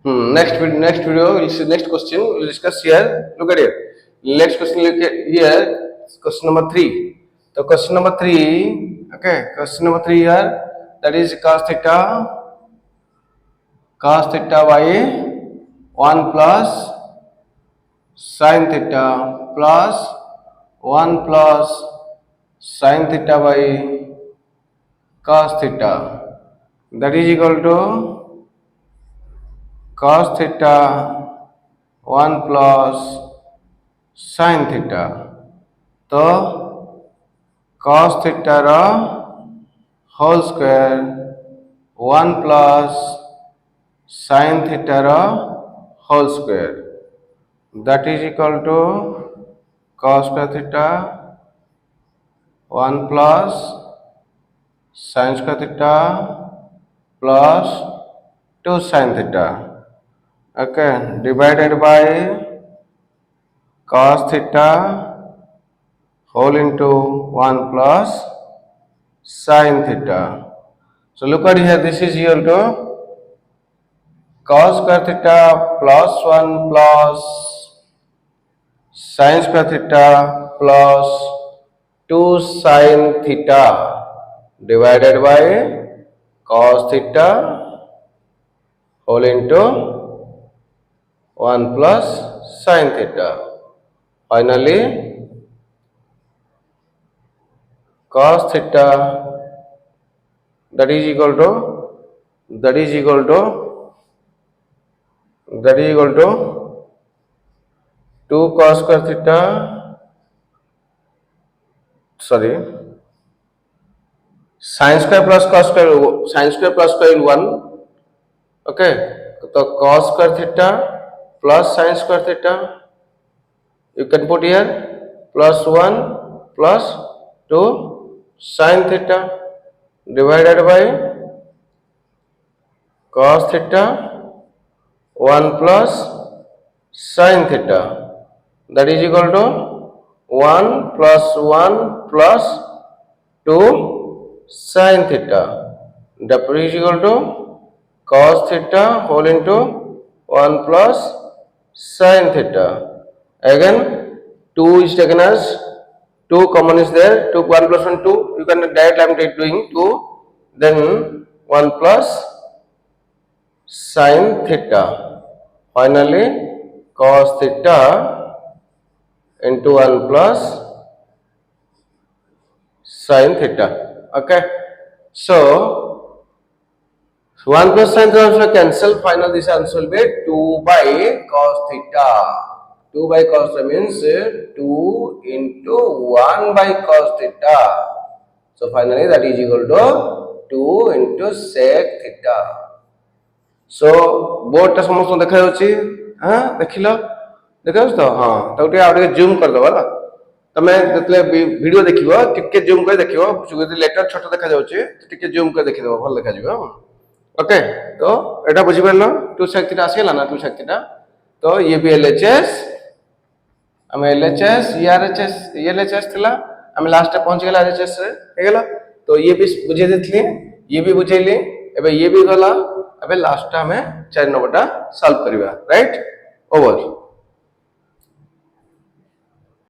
Next video, next question we'll discuss here. Look at it. Next question, look at here. Question number 3. So question number 3. Okay, question number 3 here. That is cos theta by 1 plus sin theta plus 1 plus sin theta by cos theta. That is equal to cos theta 1 plus sin theta. तो cos theta रा whole square 1 plus sin theta रा whole square. That is equal to cos square theta 1 plus sin square theta plus 2 sin theta. Okay, divided by cos theta whole into 1 plus sin theta. So look at here, this is equal to cos square theta plus 1 plus sin square theta plus 2 sin theta divided by cos theta whole into 1 plus sin theta. Finally, cos theta that is equal to 2 cos square theta, sorry, sin square plus cos square, sin square plus square 1. Okay, so cos square theta plus sin square theta, you can put here plus 1 plus 2 sin theta divided by cos theta 1 plus sin theta, that is equal to 1 plus 1 plus 2 sin theta, that is equal to cos theta whole into 1 plus sin theta. Again 2 is taken as 2 common is there, 2 1 plus 1 2, you can directly I am doing 2, then 1 plus sin theta. Finally cos theta into 1 plus sin theta. Okay, so 1 plus sin theta also cancel. Finally this answer will be 2 by cos theta. 2 by cos theta means 2 into 1 by cos theta. So finally that is equal to 2 into sec theta. So board टा समस्त देखा जाउची, हां देखिलो तो हां तो आउटे zoom कर दबा ना तमे जतले वीडियो देखिबो टिके जूम कर देखिबो जदि लेटर छोट देखा जाउची तो टिके जूम कर देखि देबो भल देखा जिवो. ओके, तो एटा बुझि परलो 2 sec थीटा आसीला ना 2 sec थीटा. तो ये भी LHS हम LHS ये LHS थिला हम लास्ट पहुंच गेला LHS रे हे गेला. तो ये भी बुझे देथली, ये भी बुझेली, एबे ये भी गला. अबे लास्ट हमें 4 नंबर टा सॉल्व करिवा. Right, over.